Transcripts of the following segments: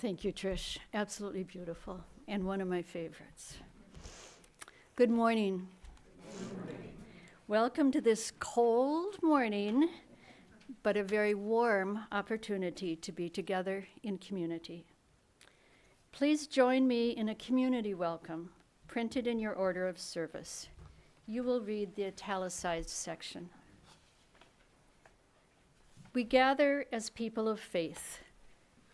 Thank you, Trish. Absolutely beautiful, and one of my favorites. Good morning. Welcome to this cold morning, but a very warm opportunity to be together in community. Please join me in a community welcome printed in your order of service. You will read the italicized section. We gather as people of faith.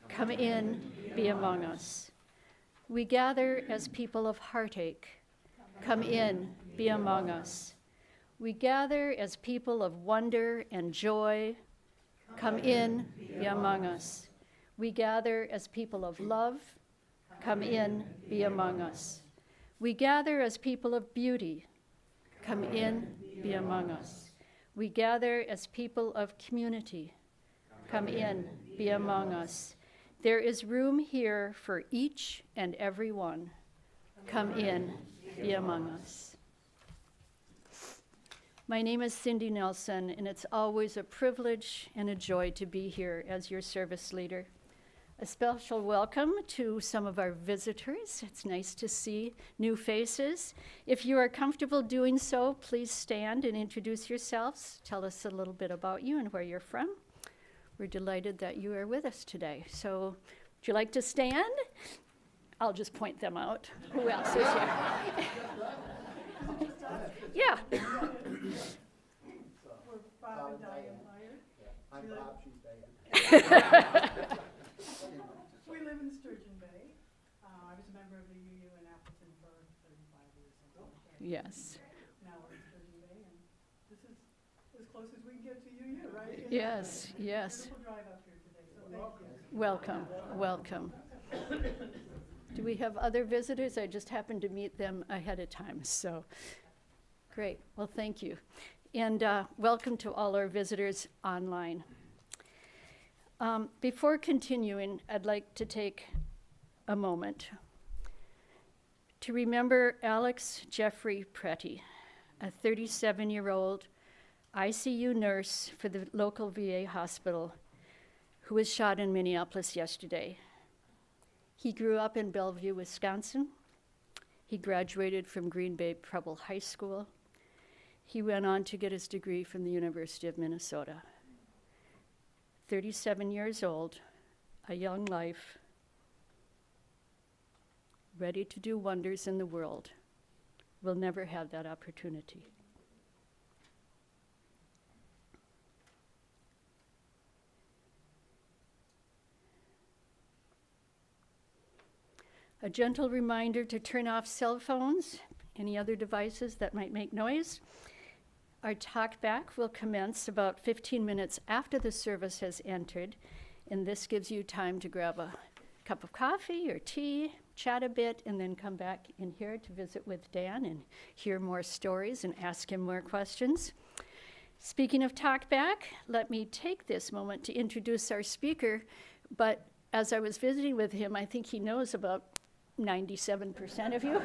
Come in, be among us. We gather as people of heartache. Come in, be among us. We gather as people of wonder and joy. Come in, be among us. We gather as people of love. Come in, be among us. We gather as people of beauty. Come in, be among us. We gather as people of community. Come in, be among us. There is room here for each and every one. Come in, be among us. My name is Cindy Nelson, and it's always a privilege and a joy to be here as your service leader. A special welcome to some of our visitors. It's nice to see new faces. If you are comfortable doing so, please stand and introduce yourselves. Tell us a little bit about you and where you're from. We're delighted that you are with us today. So, would you like to stand? I'll just point them out. Who else is here? Yeah. We're Bob and Diane Meyer. I'm Bob, she's Diane. We live in Sturgeon Bay. I was a member of the UU in Appleton for 35 years. Yes. Now we're in Sturgeon Bay, and this is as close as we can get to UU, right? Yes, yes. Beautiful drive up here today, so thank you. Welcome, welcome. Do we have other visitors? I just happened to meet them ahead of time, so great. Well, thank you. And welcome to all our visitors online. Before continuing, I'd like to take a moment to remember Alex Jeffrey Pretty, a 37-year-old ICU nurse for the local VA hospital who was shot in Minneapolis yesterday. He grew up in Bellevue, Wisconsin. He graduated from Green Bay Preble High School. He went on to get his degree from the University of Minnesota. 37 years old, a young life, ready to do wonders in the world. Will never have that opportunity. A gentle reminder to turn off cell phones, any other devices that might make noise. Our talk back will commence about 15 minutes after the service has ended, and this gives you time to grab a cup of coffee or tea, chat a bit, and then come back in here to visit with Dan and hear more stories and ask him more questions. Speaking of talk back, let me take this moment to introduce our speaker, but as I was visiting with him, I think he knows about 97% of you.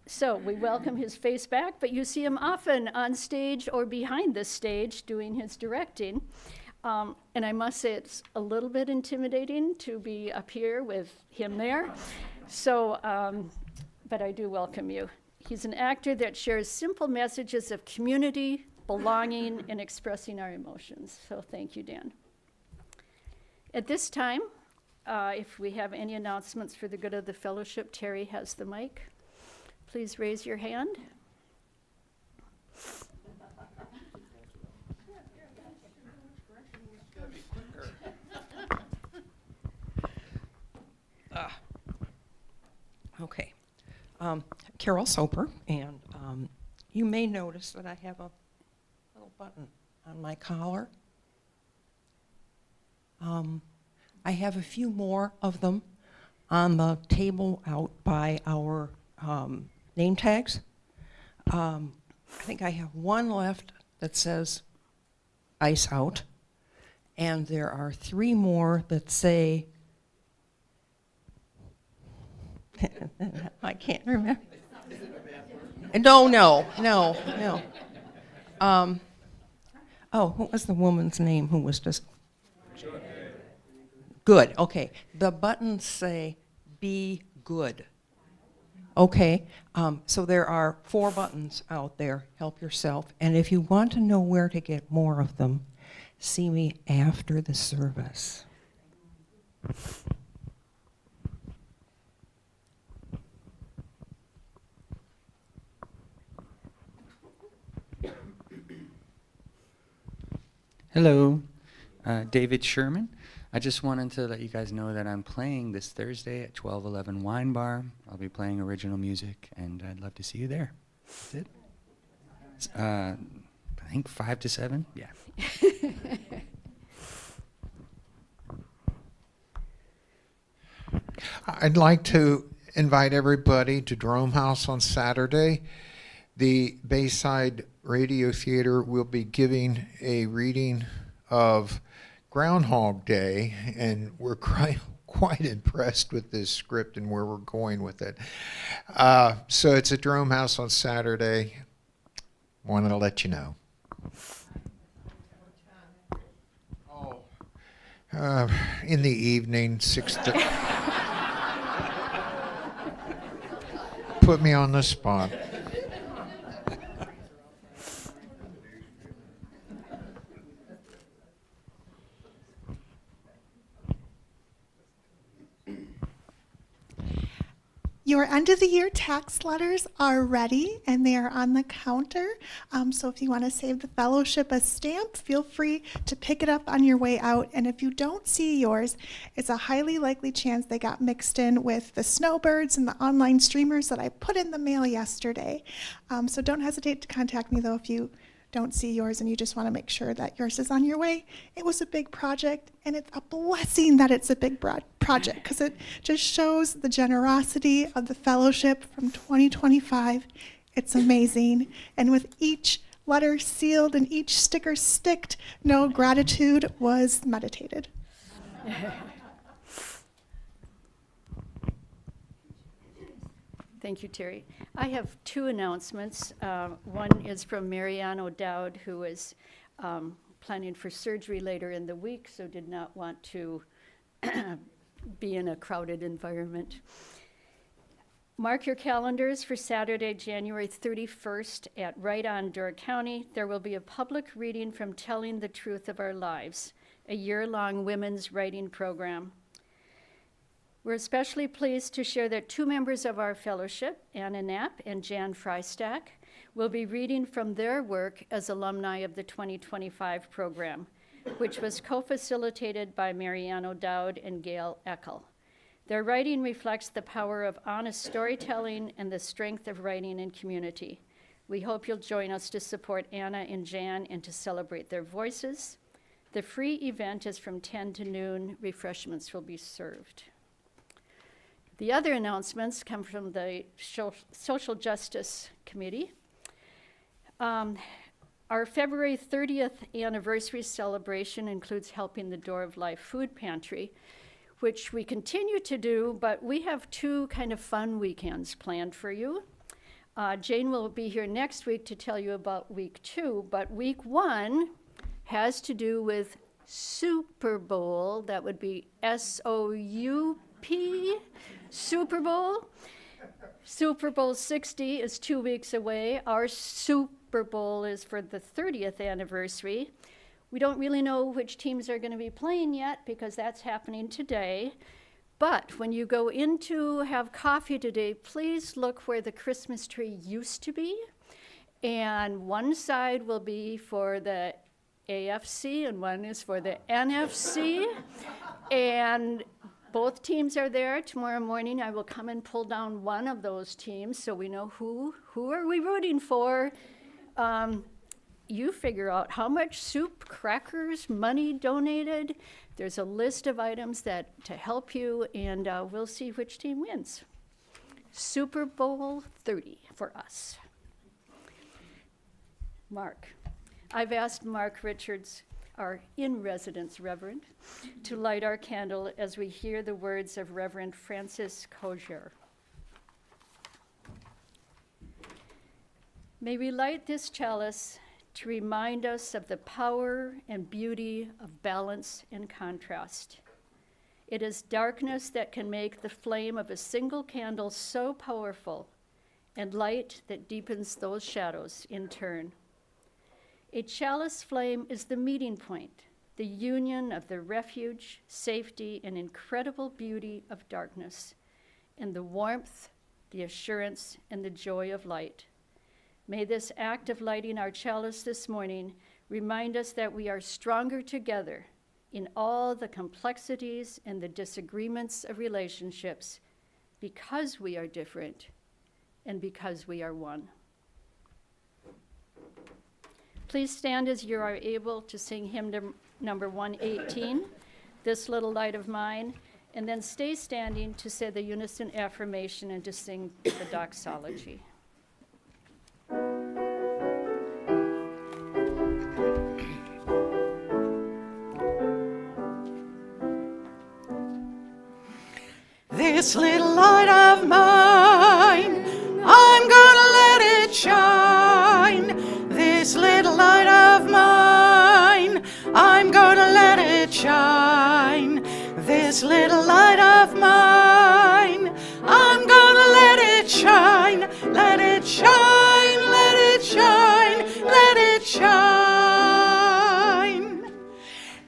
So we welcome his face back, but you see him often on stage or behind the stage doing his directing. And I must say it's a little bit intimidating to be up here with him there. So, but I do welcome you. He's an actor that shares simple messages of community, belonging, and expressing our emotions. So thank you, Dan. At this time, if we have any announcements for the good of the fellowship, Terry has the mic. Please raise your hand. Okay. Carol Soper, and you may notice that I have a little button on my collar. I have a few more of them on the table out by our name tags. I think I have one left that says ice out, and there are 3 more that say, I can't remember. No. Oh, what was the woman's name who was just Good, okay. The buttons say, be good. Okay, so there are 4 buttons out there, help yourself. And if you want to know where to get more of them, see me after the service. Hello, David Sherman. I just wanted to let you guys know that I'm playing this Thursday at 1211 Wine Bar. I'll be playing original music, and I'd love to see you there. That's it. I think 5 to 7. Yeah. I'd like to invite everybody to Drome House on Saturday. The Bayside Radio Theater will be giving a reading of Groundhog Day, and we're quite impressed with this script and where we're going with it. So it's at Drome House on Saturday. Wanted to let you know. In the evening, 6:30. Put me on the spot. Your end of the year tax letters are ready and they are on the counter. So if you want to save the fellowship a stamp, feel free to pick it up on your way out. And if you don't see yours, it's a highly likely chance they got mixed in with the snowbirds and the online streamers that I put in the mail yesterday. So don't hesitate to contact me though if you don't see yours and you just want to make sure that yours is on your way. It was a big project, and it's a blessing that it's a big project because it just shows the generosity of the fellowship from 2025. It's amazing. And with each letter sealed and each sticker sticked, no gratitude was meditated. Thank you, Terry. I have 2 announcements. One is from Marianne O'Dowd, who is planning for surgery later in the week, so did not want to be in a crowded environment. Mark your calendars for Saturday, January 31st at Right On Door County. There will be a public reading from Telling the Truth of Our Lives, a year-long women's writing program. We're especially pleased to share that 2 members of our fellowship, Anna Knapp and Jan Freistack, will be reading from their work as alumni of the 2025 program, which was co-facilitated by Marianne O'Dowd and Gail Eckel. Their writing reflects the power of honest storytelling and the strength of writing in community. We hope you'll join us to support Anna and Jan and to celebrate their voices. The free event is from 10 to noon. Refreshments will be served. The other announcements come from the Social Justice Committee. Our February 30th anniversary celebration includes helping the Door of Life Food Pantry, which we continue to do, but we have 2 kind of fun weekends planned for you. Jane will be here next week to tell you about week 2, but week 1 has to do with Super Bowl. That would be SOUP. Super Bowl. Super Bowl 60 is 2 weeks away. Our Super Bowl is for the 30th anniversary. We don't really know which teams are going to be playing yet because that's happening today. But when you go in to have coffee today, please look where the Christmas tree used to be. And one side will be for the AFC and one is for the NFC. And both teams are there. Tomorrow morning I will come and pull down one of those teams so we know who are we rooting for. You figure out how much soup, crackers, money donated. There's a list of items to help you, and we'll see which team wins. Super Bowl 30 for us. Mark. I've asked Mark Richards, our in-residence Reverend, to light our candle as we hear the words of Reverend Francis Kozier. May we light this chalice to remind us of the power and beauty of balance and contrast. It is darkness that can make the flame of a single candle so powerful, and light that deepens those shadows in turn. A chalice flame is the meeting point, the union of the refuge, safety, and incredible beauty of darkness, and the warmth, the assurance, and the joy of light. May this act of lighting our chalice this morning remind us that we are stronger together in all the complexities and the disagreements of relationships because we are different and because we are one. Please stand as you are able to sing hymn number 118, This Little Light of Mine, and then stay standing to say the unison affirmation and to sing the doxology. This little light of mine, I'm gonna let it shine. This little light of mine, I'm gonna let it shine. This little light of mine, I'm gonna let it shine. Let it shine, let it shine, let it shine.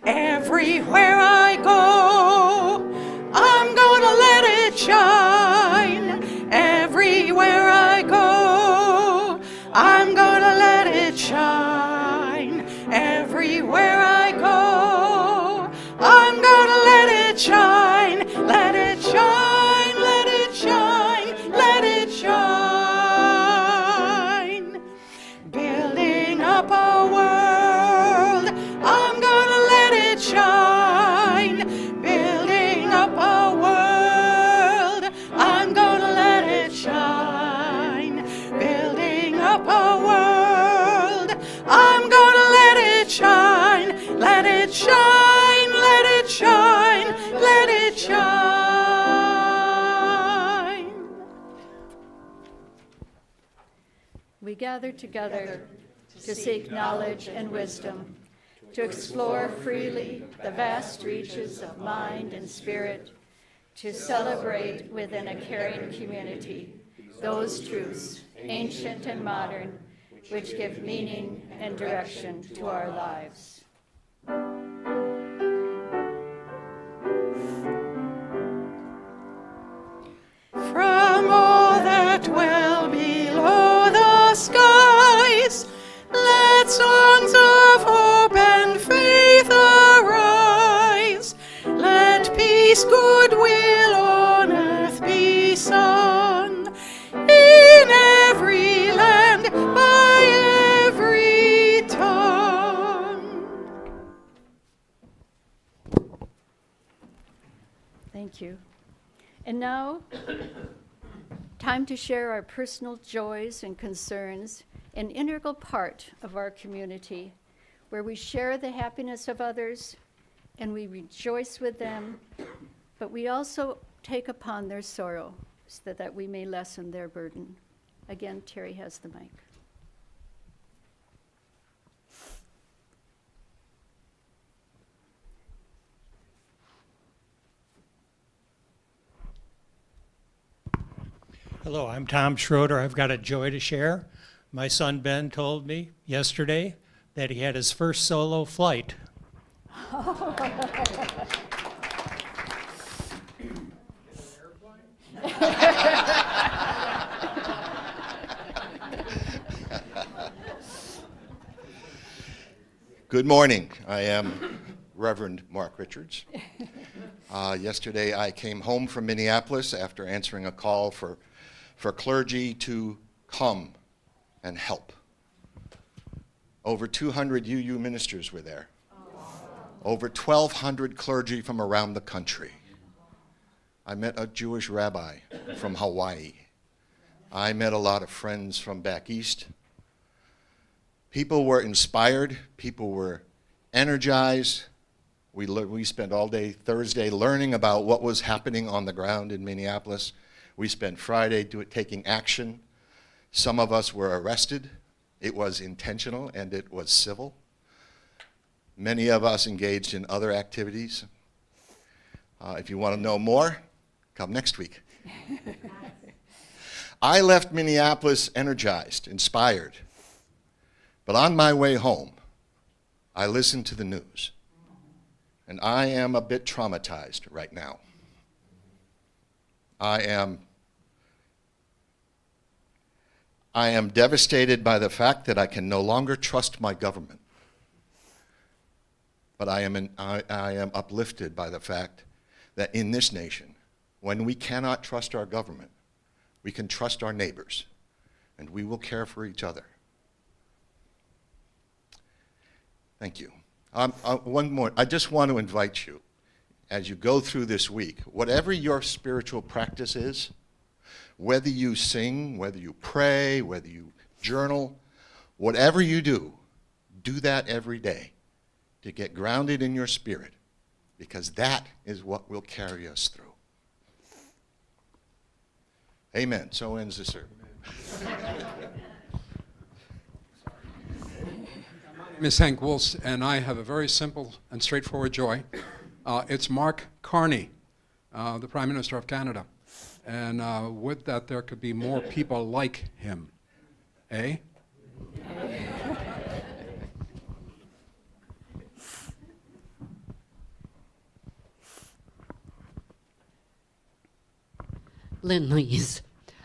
Everywhere I go, I'm gonna let it shine. Everywhere I go, I'm gonna let it shine. Everywhere I go, I'm gonna let it shine. Let it shine, let it shine, let it shine. Building up a world, I'm gonna let it shine. Building up a world, I'm gonna let it shine. Building up a world, I'm gonna let it shine. Let it shine, let it shine, let it shine. We gather together to seek knowledge and wisdom, to explore freely the vast reaches of mind and spirit, to celebrate within a caring community those truths, ancient and modern, which give meaning and direction to our lives. From all that dwell below the skies, let songs of hope and faith arise. Let peace, goodwill on earth be sung, in every land, by every tongue. Thank you. And now, time to share our personal joys and concerns, an integral part of our community, where we share the happiness of others and we rejoice with them, but we also take upon their sorrow so that we may lessen their burden. Again, Terry has the mic. Hello, I'm Tom Schroeder. I've got a joy to share. My son Ben told me yesterday that he had his first solo flight. Good morning. I am Reverend Mark Richards. Yesterday I came home from Minneapolis after answering a call for clergy to come and help. Over 200 UU ministers were there. Over 1,200 clergy from around the country. I met a Jewish rabbi from Hawaii. I met a lot of friends from back east. People were inspired. People were energized. We spent all day Thursday learning about what was happening on the ground in Minneapolis. We spent Friday taking action. Some of us were arrested. It was intentional and it was civil. Many of us engaged in other activities. If you want to know more, come next week. I left Minneapolis energized, inspired. But on my way home, I listened to the news. And I am a bit traumatized right now. I am devastated by the fact that I can no longer trust my government. But I am uplifted by the fact that in this nation, when we cannot trust our government, we can trust our neighbors, and we will care for each other. Thank you. One more. I just want to invite you, as you go through this week, whatever your spiritual practice is, whether you sing, whether you pray, whether you journal, whatever you do that every day to get grounded in your spirit, because that is what will carry us through. Amen. So ends the sermon. Ms. Hank Wolfs and I have a very simple and straightforward joy. It's Mark Carney, the Prime Minister of Canada. And would that there could be more people like him. Eh? Lynn Lees,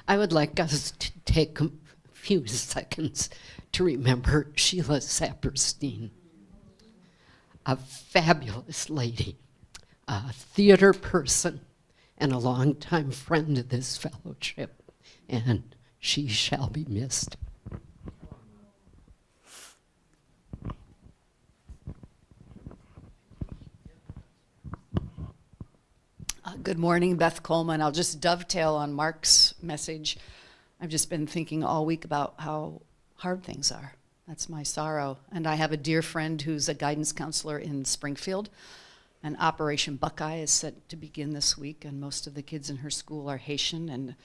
I would like us to take a few seconds to remember Sheila Saperstein, a fabulous lady, a theater person, and a longtime friend of this fellowship, and she shall be missed. Good morning, Beth Coleman. I'll just dovetail on Mark's message. I've just been thinking all week about how hard things are. That's my sorrow. And I have a dear friend who's a guidance counselor in Springfield, and Operation Buckeye is set to begin this week, and most of the kids in her school are Haitian, and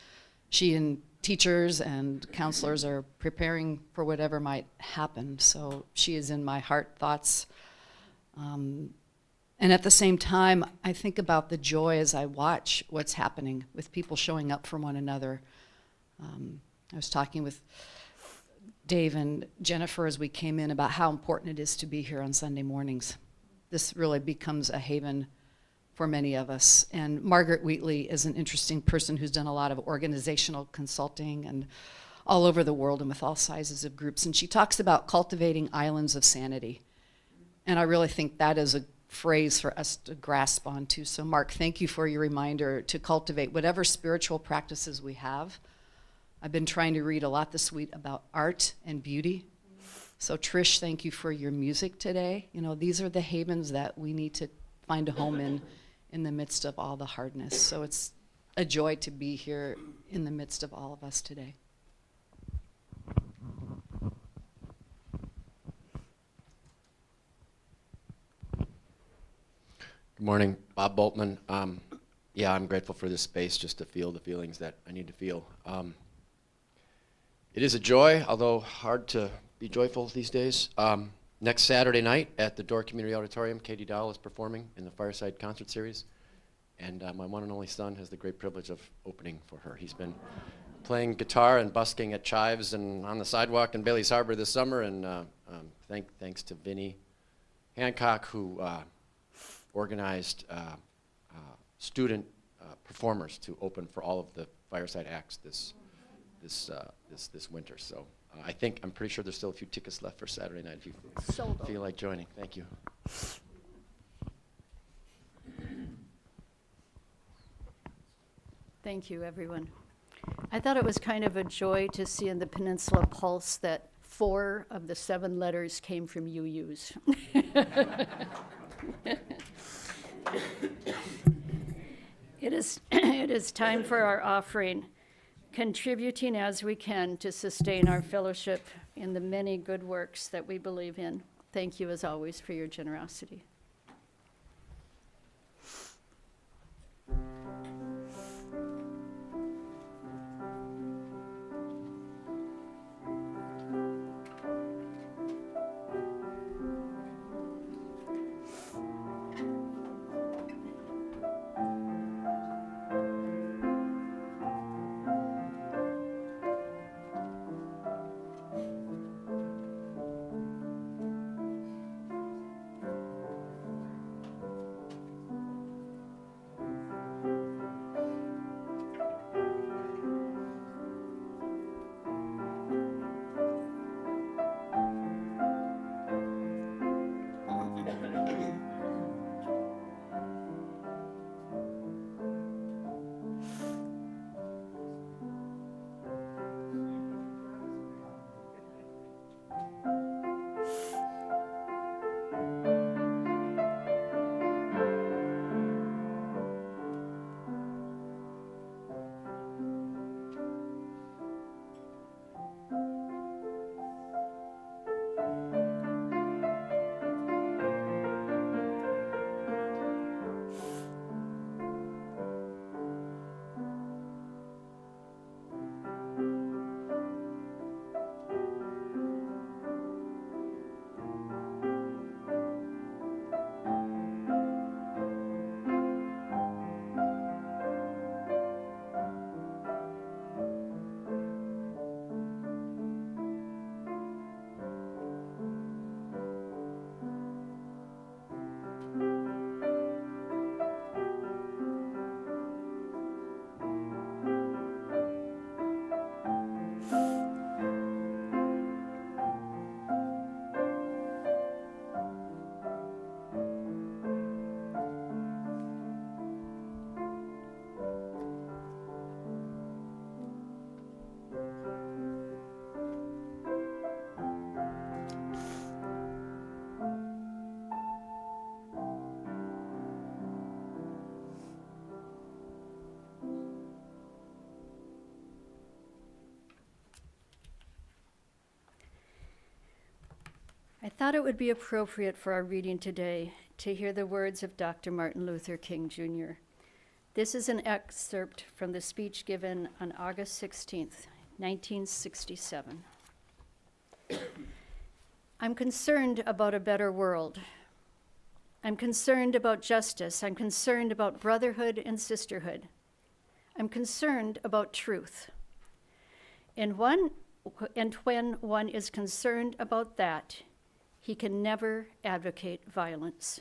she and teachers and counselors are preparing for whatever might happen. So she is in my heart, thoughts. And at the same time, I think about the joy as I watch what's happening with people showing up for one another. I was talking with Dave and Jennifer as we came in about how important it is to be here on Sunday mornings. This really becomes a haven for many of us. And Margaret Wheatley is an interesting person who's done a lot of organizational consulting and all over the world and with all sizes of groups. And she talks about cultivating islands of sanity. And I really think that is a phrase for us to grasp onto. So Mark, thank you for your reminder to cultivate whatever spiritual practices we have. I've been trying to read a lot this week about art and beauty. So Trish, thank you for your music today. You know, these are the havens that we need to find a home in the midst of all the hardness. So it's a joy to be here in the midst of all of us today. Good morning, Bob Boltman. Yeah, I'm grateful for this space just to feel the feelings that I need to feel. It is a joy, although hard to be joyful these days. Next Saturday night at the Door Community Auditorium, Katie Dowell is performing in the Fireside Concert Series. And my one and only son has the great privilege of opening for her. He's been playing guitar and busking at Chives and on the sidewalk in Bailey's Harbor this summer. And thanks to Vinnie Hancock, who organized student performers to open for all of the Fireside acts this winter. So I'm pretty sure there's still a few tickets left for Saturday night if you feel like joining. Thank you. Thank you, everyone. I thought it was kind of a joy to see in the Peninsula Pulse that 4 of the 7 letters came from UUs. It is time for our offering, contributing as we can to sustain our fellowship in the many good works that we believe in. Thank you, as always, for your generosity. I thought it would be appropriate for our reading today to hear the words of Dr. Martin Luther King Jr. This is an excerpt from the speech given on August 16th, 1967. I'm concerned about a better world. I'm concerned about justice. I'm concerned about brotherhood and sisterhood. I'm concerned about truth. And when one is concerned about that, he can never advocate violence.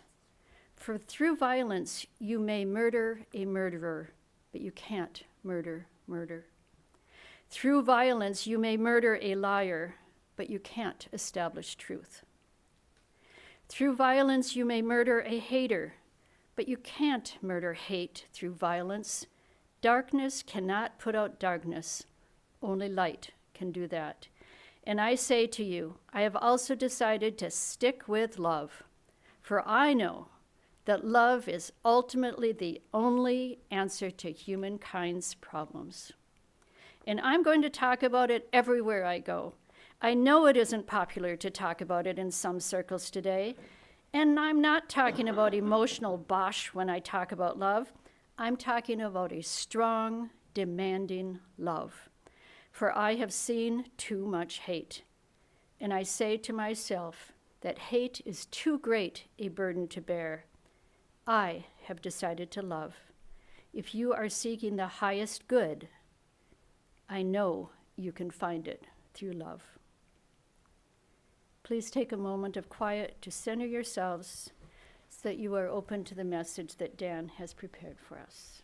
For through violence, you may murder a murderer, but you can't murder murder. Through violence, you may murder a liar, but you can't establish truth. Through violence, you may murder a hater, but you can't murder hate through violence. Darkness cannot put out darkness. Only light can do that. And I say to you, I have also decided to stick with love, for I know that love is ultimately the only answer to humankind's problems. And I'm going to talk about it everywhere I go. I know it isn't popular to talk about it in some circles today, and I'm not talking about emotional bosh when I talk about love. I'm talking about a strong, demanding love. For I have seen too much hate. And I say to myself that hate is too great a burden to bear. I have decided to love. If you are seeking the highest good, I know you can find it through love. Please take a moment of quiet to center yourselves so that you are open to the message that Dan has prepared for us.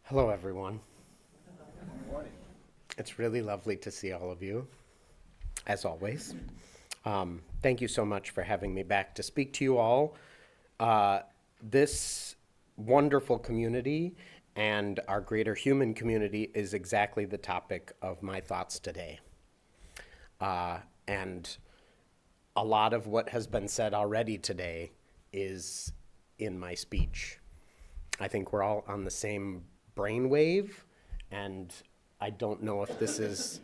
Hello, everyone. Good morning. It's really lovely to see all of you, as always. Thank you so much for having me back to speak to you all. This wonderful community and our greater human community is exactly the topic of my thoughts today. And a lot of what has been said already today is in my speech. I think we're all on the same brainwave, and I don't know if this is,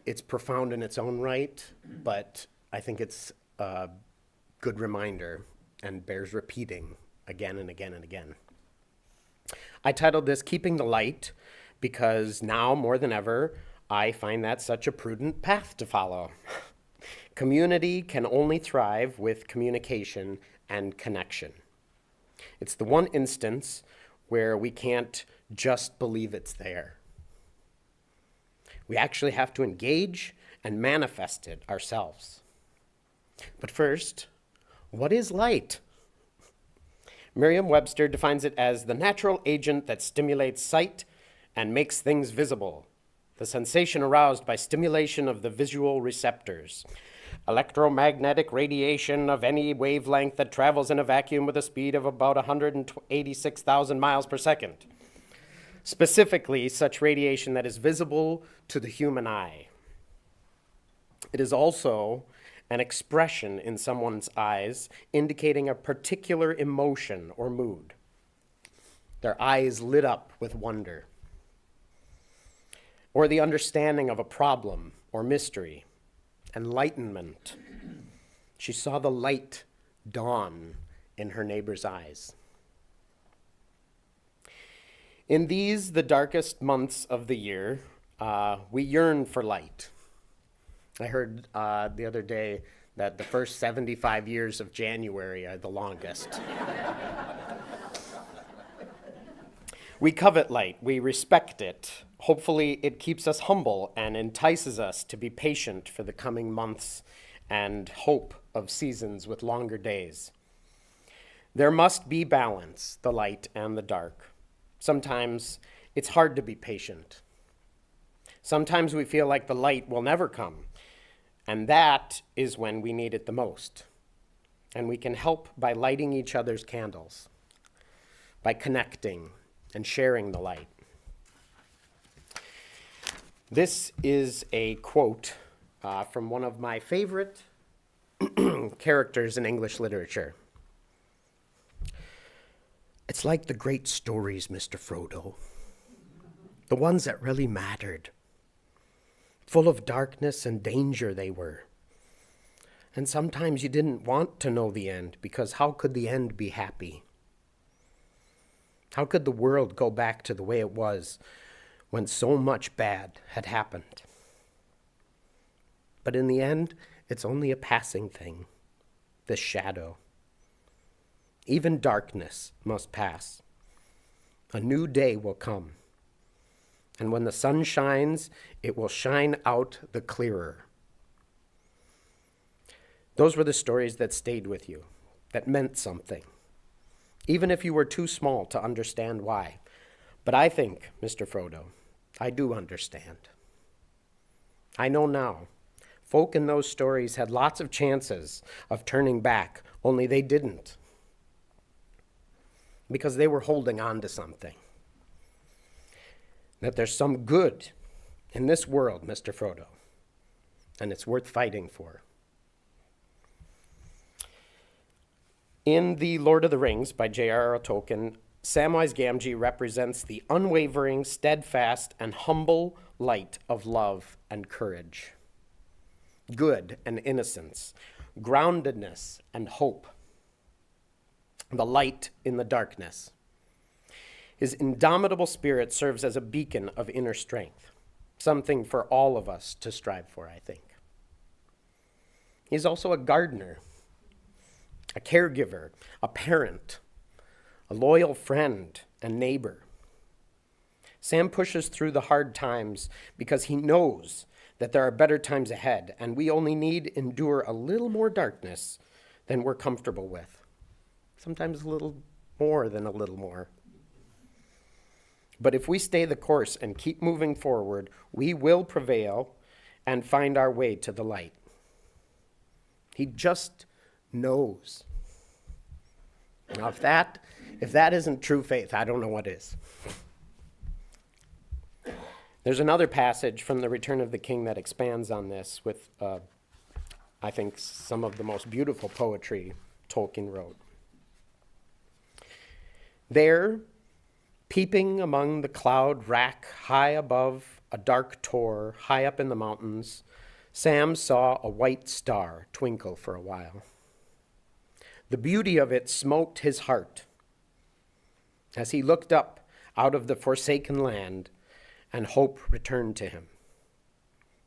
it's profound in its own right, but I think it's a good reminder and bears repeating again and again and again. I titled this Keeping the Light because now more than ever, I find that such a prudent path to follow. Community can only thrive with communication and connection. It's the one instance where we can't just believe it's there. We actually have to engage and manifest it ourselves. But first, what is light? Merriam-Webster defines it as the natural agent that stimulates sight and makes things visible. the sensation aroused by stimulation of the visual receptors. Electromagnetic radiation of any wavelength that travels in a vacuum with a speed of about 186,000 miles per second. Specifically, such radiation that is visible to the human eye. It is also an expression in someone's eyes indicating a particular emotion or mood. Their eyes lit up with wonder, or the understanding of a problem or mystery. Enlightenment. She saw the light dawn in her neighbor's eyes. In these, the darkest months of the year, we yearn for light. I heard the other day that the first 75 years of January are the longest. We covet light, we respect it. Hopefully it keeps us humble and entices us to be patient for the coming months and hope of seasons with longer days. There must be balance, the light and the dark. Sometimes it's hard to be patient. Sometimes we feel like the light will never come, and that is when we need it the most. And we can help by lighting each other's candles, by connecting and sharing the light. This is a quote from one of my favorite characters in English literature. It's like the great stories, Mr. Frodo, the ones that really mattered. Full of darkness and danger they were. And sometimes you didn't want to know the end, because how could the end be happy? How could the world go back to the way it was when so much bad had happened? But in the end, it's only a passing thing, this shadow. Even darkness must pass. A new day will come. And when the sun shines, it will shine out the clearer. Those were the stories that stayed with you, that meant something, even if you were too small to understand why. But I think, Mr. Frodo, I do understand. I know now. Folk in those stories had lots of chances of turning back, only they didn't. Because they were holding on to something. That there's some good in this world, Mr. Frodo, and it's worth fighting for. In The Lord of the Rings by J.R.R. Tolkien, Samwise Gamgee represents the unwavering, steadfast, and humble light of love and courage, good and innocence, groundedness and hope, the light in the darkness. His indomitable spirit serves as a beacon of inner strength, something for all of us to strive for, I think. He's also a gardener, a caregiver, a parent, a loyal friend and neighbor. Sam pushes through the hard times because he knows that there are better times ahead, and we only need endure a little more darkness than we're comfortable with. Sometimes a little more than a little more. But if we stay the course and keep moving forward, we will prevail and find our way to the light. He just knows. Now, if that isn't true faith, I don't know what is. There's another passage from The Return of the King that expands on this with, I think, some of the most beautiful poetry Tolkien wrote. There, peeping among the cloud rack high above a dark tor high up in the mountains, Sam saw a white star twinkle for a while. The beauty of it smote his heart as he looked up out of the forsaken land, and hope returned to him.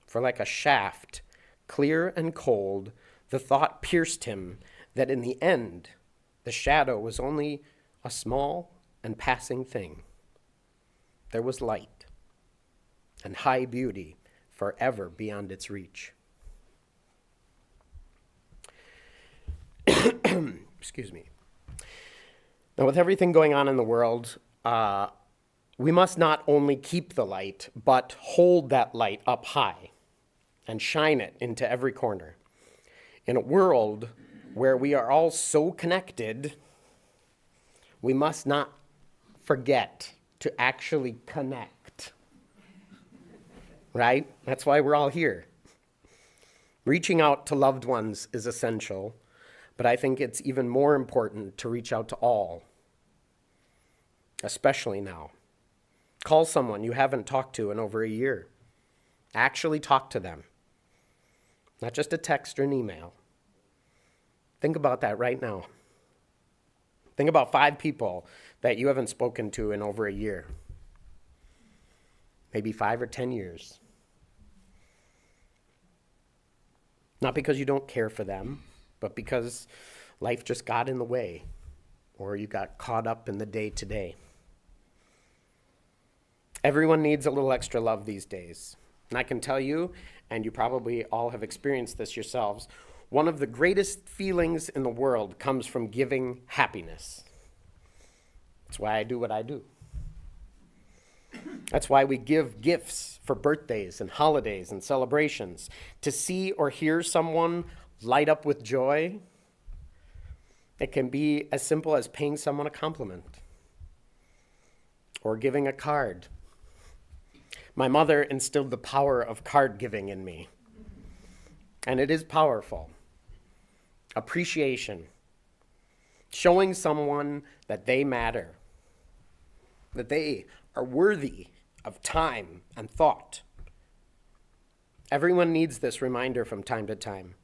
For like a shaft, clear and cold, the thought pierced him that in the end, the shadow was only a small and passing thing. There was light and high beauty forever beyond its reach. Excuse me. Now, with everything going on in the world, we must not only keep the light, but hold that light up high and shine it into every corner. In a world where we are all so connected, we must not forget to actually connect. Right? That's why we're all here. Reaching out to loved ones is essential, but I think it's even more important to reach out to all, especially now. Call someone you haven't talked to in over a year. Actually talk to them, not just a text or an email. Think about that right now. Think about 5 people that you haven't spoken to in over a year, maybe 5 or 10 years. Not because you don't care for them, but because life just got in the way, or you got caught up in the day-to-day. Everyone needs a little extra love these days. And I can tell you, and you probably all have experienced this yourselves, one of the greatest feelings in the world comes from giving happiness. That's why I do what I do. That's why we give gifts for birthdays and holidays and celebrations. To see or hear someone light up with joy, it can be as simple as paying someone a compliment or giving a card. My mother instilled the power of card giving in me, and it is powerful. Appreciation, showing someone that they matter, that they are worthy of time and thought. Everyone needs this reminder from time to time.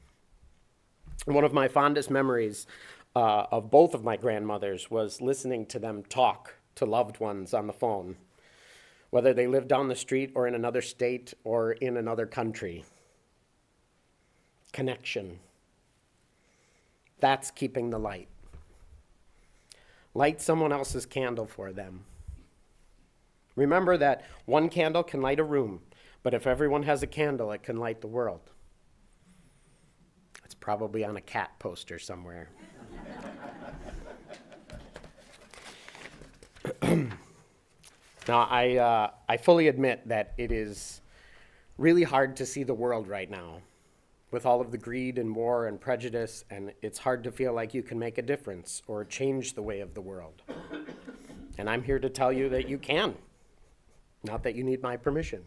One of my fondest memories of both of my grandmothers was listening to them talk to loved ones on the phone, whether they lived down the street or in another state or in another country. Connection. That's keeping the light. Light someone else's candle for them. Remember that one candle can light a room, but if everyone has a candle, it can light the world. It's probably on a cat poster somewhere. Now, I fully admit that it is really hard to see the world right now with all of the greed and war and prejudice, and it's hard to feel like you can make a difference or change the way of the world. And I'm here to tell you that you can, not that you need my permission.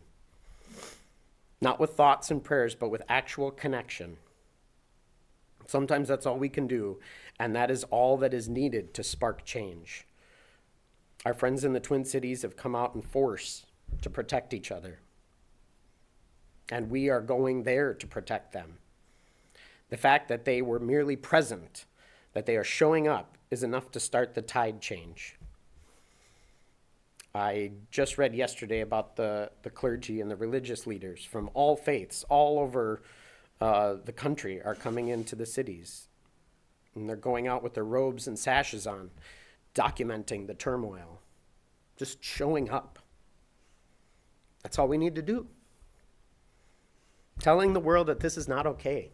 Not with thoughts and prayers, but with actual connection. Sometimes that's all we can do, and that is all that is needed to spark change. Our friends in the Twin Cities have come out in force to protect each other. And we are going there to protect them. The fact that they were merely present, that they are showing up, is enough to start the tide change. I just read yesterday about the clergy and the religious leaders from all faiths all over the country are coming into the cities. And they're going out with their robes and sashes on, documenting the turmoil, just showing up. That's all we need to do. Telling the world that this is not okay.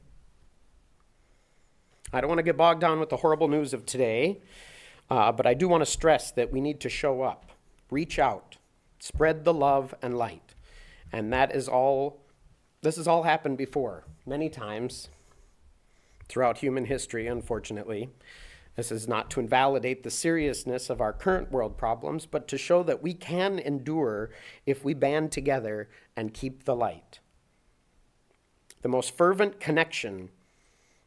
I don't want to get bogged down with the horrible news of today, but I do want to stress that we need to show up, reach out, spread the love and light. And this has all happened before, many times throughout human history, unfortunately. This is not to invalidate the seriousness of our current world problems, but to show that we can endure if we band together and keep the light. The most fervent connection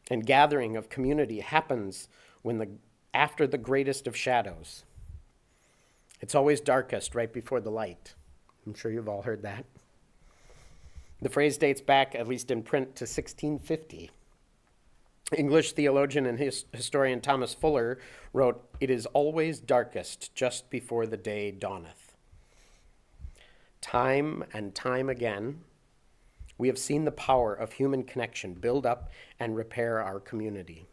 and gathering of community happens after the greatest of shadows. It's always darkest right before the light. I'm sure you've all heard that. The phrase dates back, at least in print, to 1650. English theologian and historian Thomas Fuller wrote, "It is always darkest just before the day dawneth." Time and time again, we have seen the power of human connection build up and repair our community.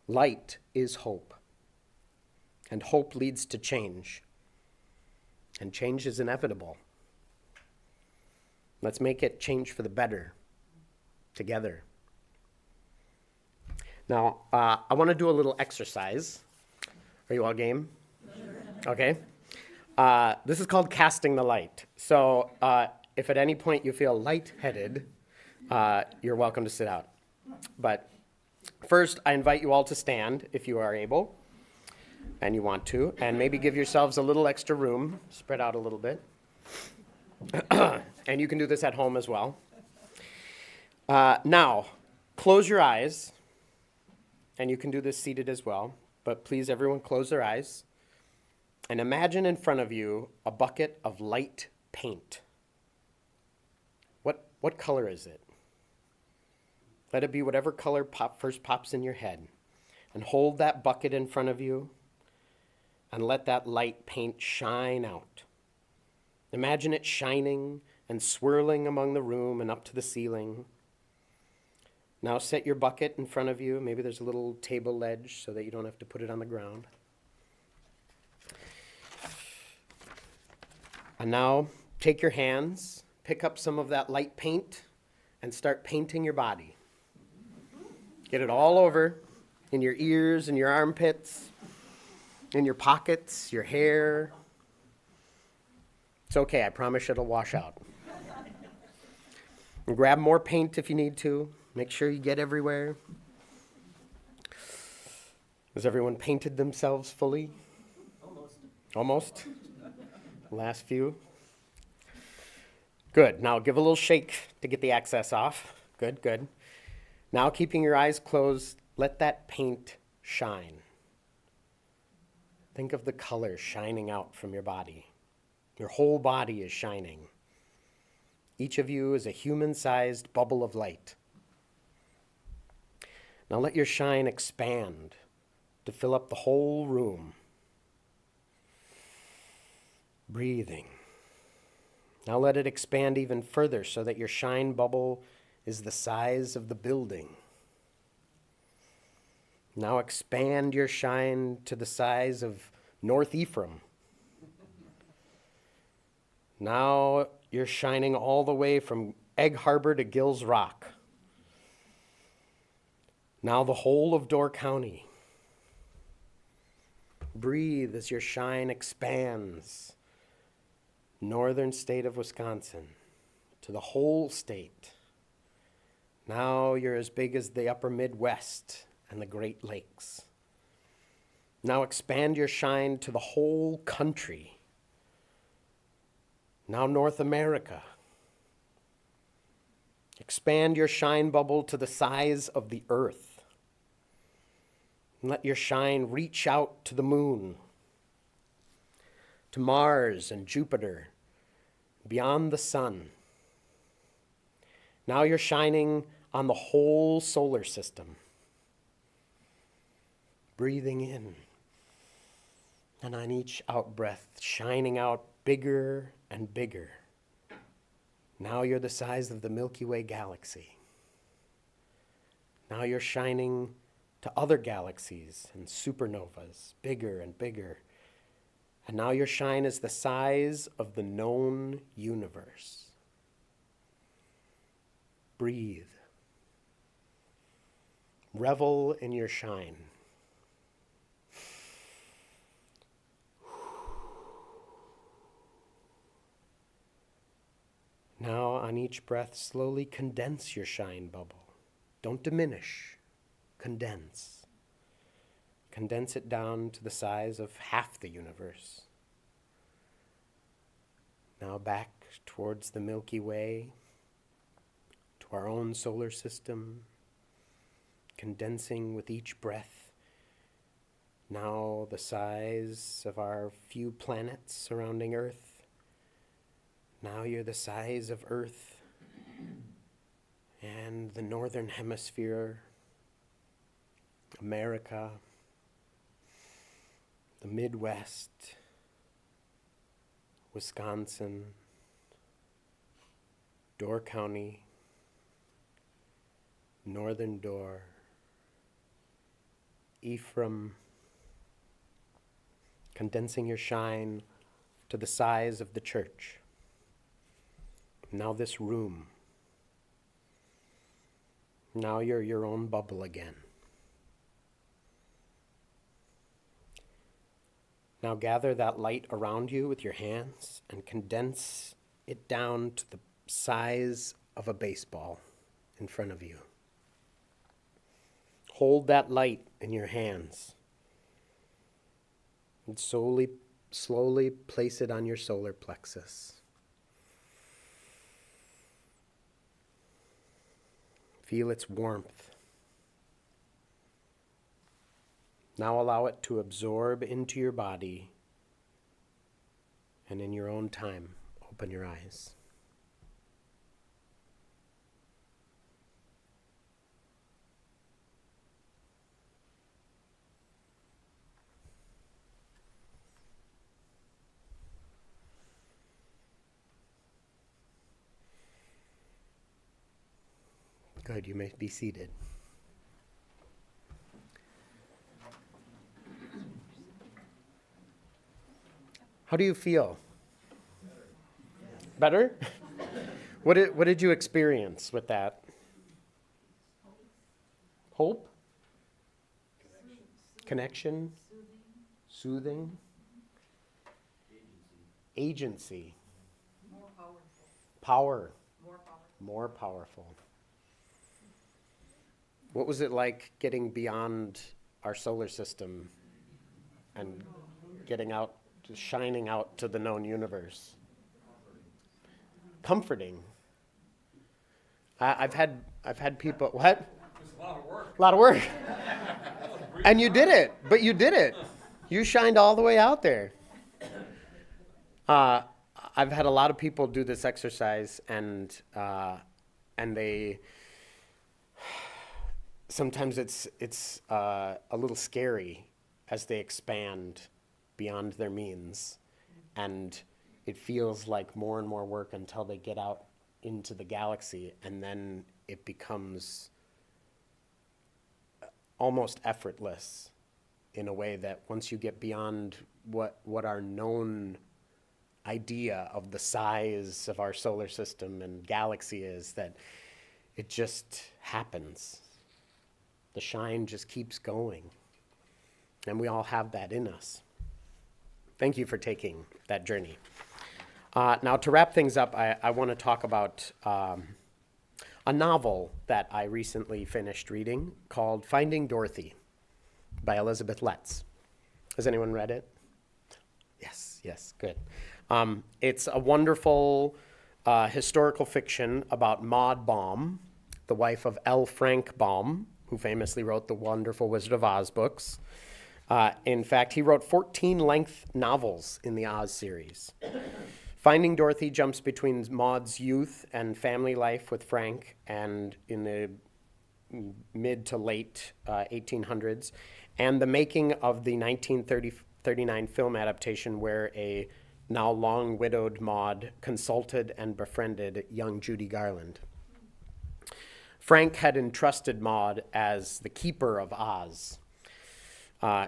Light is hope, and hope leads to change, and change is inevitable. Let's make it change for the better, together. Now, I want to do a little exercise. Are you all game? Sure. Okay. This is called casting the light. So if at any point you feel lightheaded, you're welcome to sit out. But first, I invite you all to stand if you are able and you want to, and maybe give yourselves a little extra room, spread out a little bit. And you can do this at home as well. Now, close your eyes, and you can do this seated as well, but please, everyone, close their eyes. And imagine in front of you a bucket of light paint. What color is it? Let it be whatever color first pops in your head. And hold that bucket in front of you and let that light paint shine out. Imagine it shining and swirling among the room and up to the ceiling. Now set your bucket in front of you. Maybe there's a little table ledge so that you don't have to put it on the ground. And now take your hands, pick up some of that light paint, and start painting your body. Get it all over, in your ears, in your armpits, in your pockets, your hair. It's okay, I promise it'll wash out. And grab more paint if you need to. Make sure you get everywhere. Has everyone painted themselves fully? Almost? Last few. Good. Now give a little shake to get the excess off. Good, good. Now keeping your eyes closed, let that paint shine. Think of the color shining out from your body. Your whole body is shining. Each of you is a human-sized bubble of light. Now let your shine expand to fill up the whole room. Breathing. Now let it expand even further so that your shine bubble is the size of the building. Now expand your shine to the size of North Ephraim. Now you're shining all the way from Egg Harbor to Gills Rock. Now the whole of Door County. Breathe as your shine expands. Northern state of Wisconsin to the whole state. Now you're as big as the upper Midwest and the Great Lakes. Now expand your shine to the whole country. Now North America. Expand your shine bubble to the size of the earth. And let your shine reach out to the moon, to Mars and Jupiter, beyond the sun. Now you're shining on the whole solar system. Breathing in, and on each out-breath, shining out bigger and bigger. Now you're the size of the Milky Way galaxy. Now you're shining to other galaxies and supernovas, bigger and bigger. And now your shine is the size of the known universe. Breathe. Revel in your shine. Now, on each breath, slowly condense your shine bubble. Don't diminish. Condense. Condense it down to the size of half the universe. Now back towards the Milky Way, to our own solar system, condensing with each breath. Now the size of our few planets surrounding Earth. Now you're the size of Earth and the Northern Hemisphere, America, the Midwest, Wisconsin, Door County, Northern Door, Ephraim, condensing your shine to the size of the church. Now this room. Now you're your own bubble again. Now gather that light around you with your hands and condense it down to the size of a baseball in front of you. Hold that light in your hands and slowly place it on your solar plexus. Feel its warmth. Now allow it to absorb into your body, and in your own time, open your eyes. Good, you may be seated. How do you feel? Better? What did you experience with that? Hope? Connection? Soothing? Agency? Power? More powerful. What was it like getting beyond our solar system and getting out, shining out to the known universe? Comforting. I've had people. What? It was a lot of work. A lot of work. And you did it. But you did it. You shined all the way out there. I've had a lot of people do this exercise, and they. Sometimes it's a little scary as they expand beyond their means, and it feels like more and more work until they get out into the galaxy, and then it becomes almost effortless in a way that once you get beyond what our known idea of the size of our solar system and galaxy is, that it just happens. The shine just keeps going. And we all have that in us. Thank you for taking that journey. Now, to wrap things up, I want to talk about a novel that I recently finished reading called Finding Dorothy by Elizabeth Letts. Has anyone read it? Yes, good. It's a wonderful historical fiction about Maud Baum, the wife of L. Frank Baum, who famously wrote the wonderful Wizard of Oz books. In fact, he wrote 14 length novels in the Oz series. Finding Dorothy jumps between Maud's youth and family life with Frank and in the mid to late 1800s, and the making of the 1939 film adaptation where a now long widowed Maud consulted and befriended young Judy Garland. Frank had entrusted Maud as the keeper of Oz.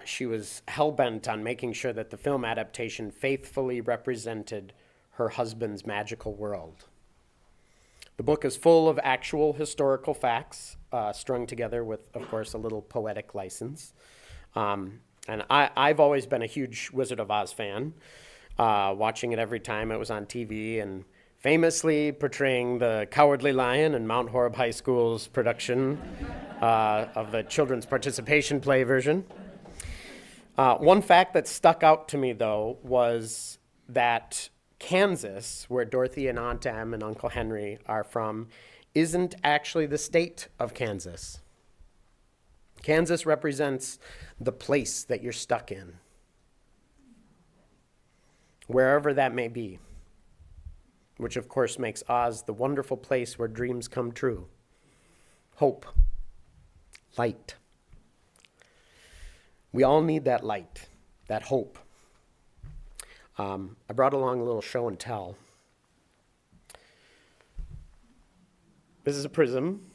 She was hell-bent on making sure that the film adaptation faithfully represented her husband's magical world. The book is full of actual historical facts, strung together with, of course, a little poetic license. And I've always been a huge Wizard of Oz fan, watching it every time it was on TV, and famously portraying the Cowardly Lion in Mount Horeb High School's production of the children's participation play version. One fact that stuck out to me, though, was that Kansas, where Dorothy and Aunt Em and Uncle Henry are from, isn't actually the state of Kansas. Kansas represents the place that you're stuck in, wherever that may be, which of course makes Oz the wonderful place where dreams come true. Hope, light. We all need that light, that hope. I brought along a little show and tell. This is a prism,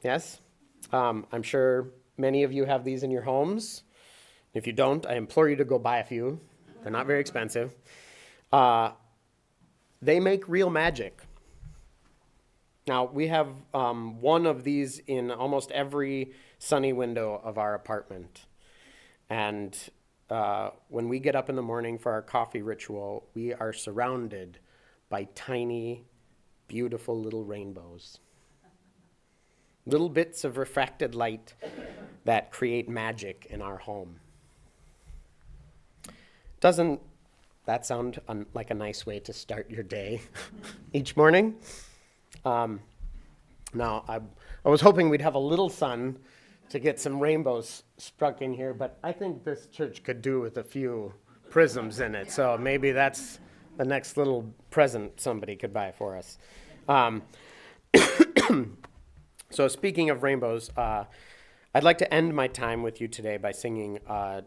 yes? I'm sure many of you have these in your homes. If you don't, I implore you to go buy a few. They're not very expensive. They make real magic. Now, we have one of these in almost every sunny window of our apartment. And when we get up in the morning for our coffee ritual, we are surrounded by tiny, beautiful little rainbows. Little bits of refracted light that create magic in our home. Doesn't that sound like a nice way to start your day each morning? Now, I was hoping we'd have a little sun to get some rainbows struck in here, but I think this church could do with a few prisms in it, so maybe that's the next little present somebody could buy for us. So speaking of rainbows, I'd like to end my time with you today by singing a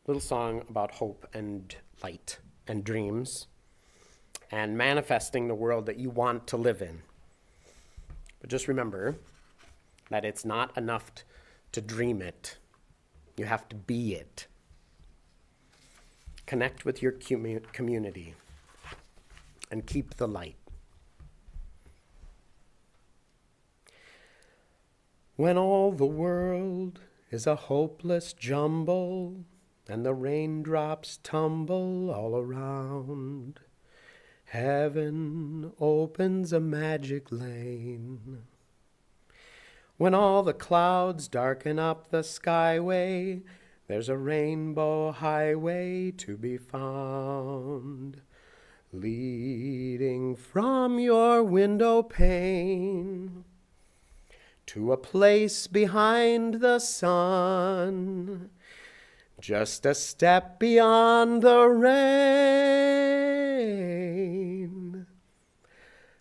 little song about hope and light and dreams and manifesting the world that you want to live in. But just remember that it's not enough to dream it. You have to be it. Connect with your community and keep the light. When all the world is a hopeless jumble and the raindrops tumble all around, heaven opens a magic lane. When all the clouds darken up the skyway, there's a rainbow highway to be found, leading from your window pane to a place behind the sun, just a step beyond the rain.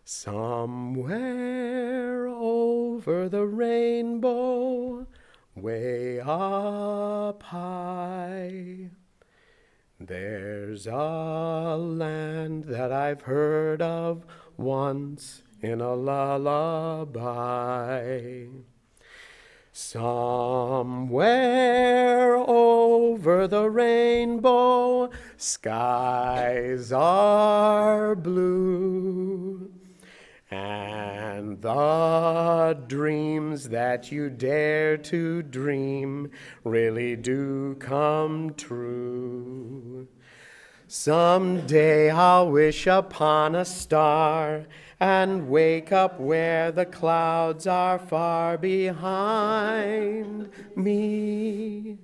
Somewhere over the rainbow, way up high, there's a land that I've heard of once in a lullaby. Somewhere over the rainbow, skies are blue, and the dreams that you dare to dream really do come true. Someday I'll wish upon a star and wake up where the clouds are far behind me,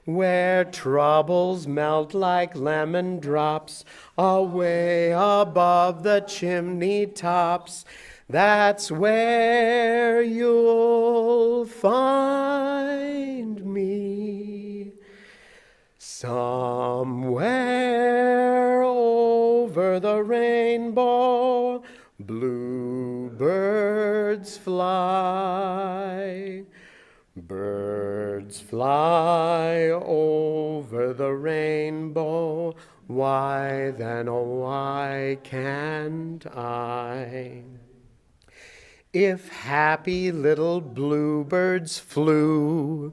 where troubles melt like lemon drops away above the chimney tops. That's where you'll find me. Somewhere over the rainbow, bluebirds fly. Birds fly over the rainbow. Why then, oh, why can't I? If happy little bluebirds flew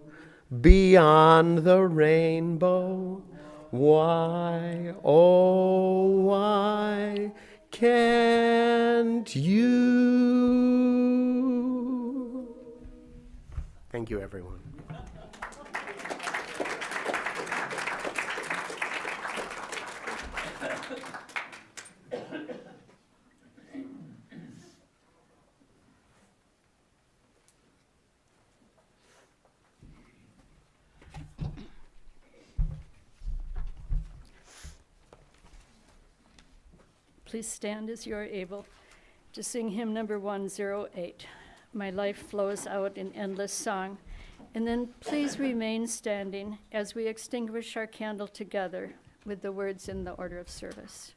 beyond the rainbow, why, oh, why can't you? Thank you, everyone. Please stand as you are able to sing hymn number 108. My life flows out in endless song. And then please remain standing as we extinguish our candle together with the words in the order of service.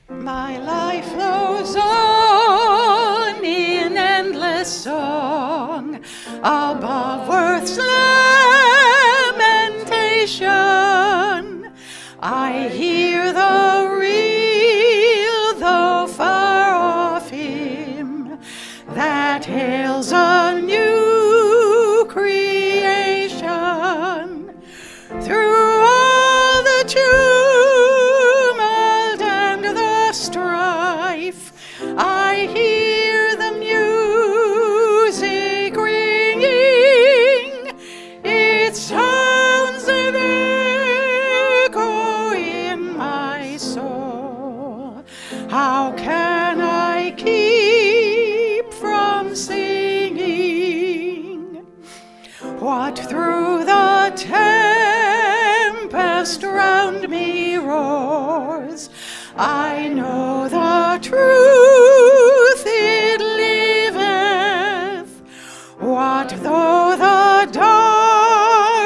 My life flows on in endless song above earth's lamentation. I hear the real, though far off hymn that hails a new creation. Through all the tumult what through the tempest round me roars. I know the truth, it liveth. What though the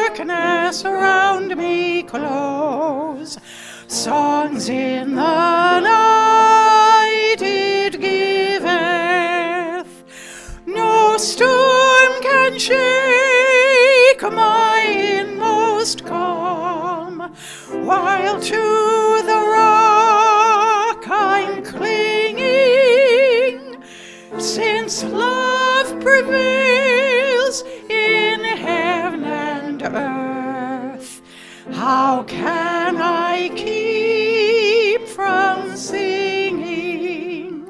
darkness round me close? Songs in the night it giveth. No storm can shake my inmost calm, while to the rock I'm clinging, since love prevails in heaven and earth. How can I keep from singing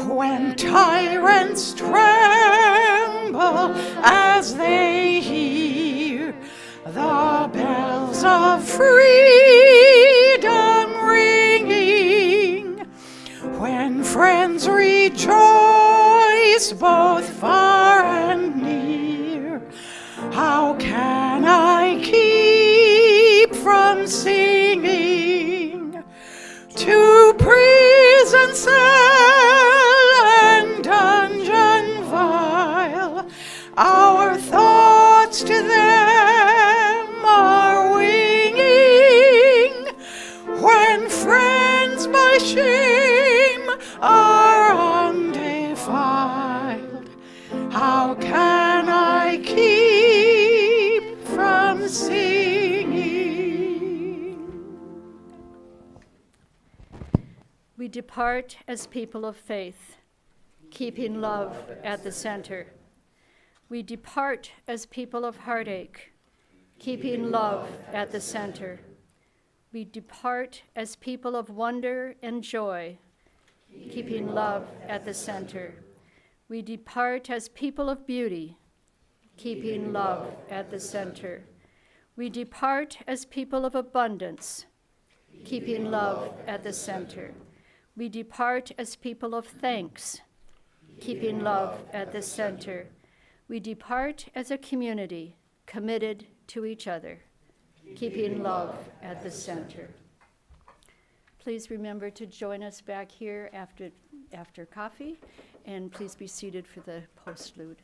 when tyrants tremble as they hear the bells of freedom ringing, when friends rejoice both far and near? How can I keep from singing to prison cell and dungeon vile? Our thoughts to them are winging, when friends by shame are undefiled. How can I keep from singing? We depart as people of faith, keeping love at the center. We depart as people of heartache, keeping love at the center. We depart as people of wonder and joy, keeping love at the center. We depart as people of beauty, keeping love at the center. We depart as people of abundance, keeping love at the center. We depart as people of thanks, keeping love at the center. We depart as a community committed to each other, keeping love at the center. Please remember to join us back here after coffee, and please be seated for the postlude.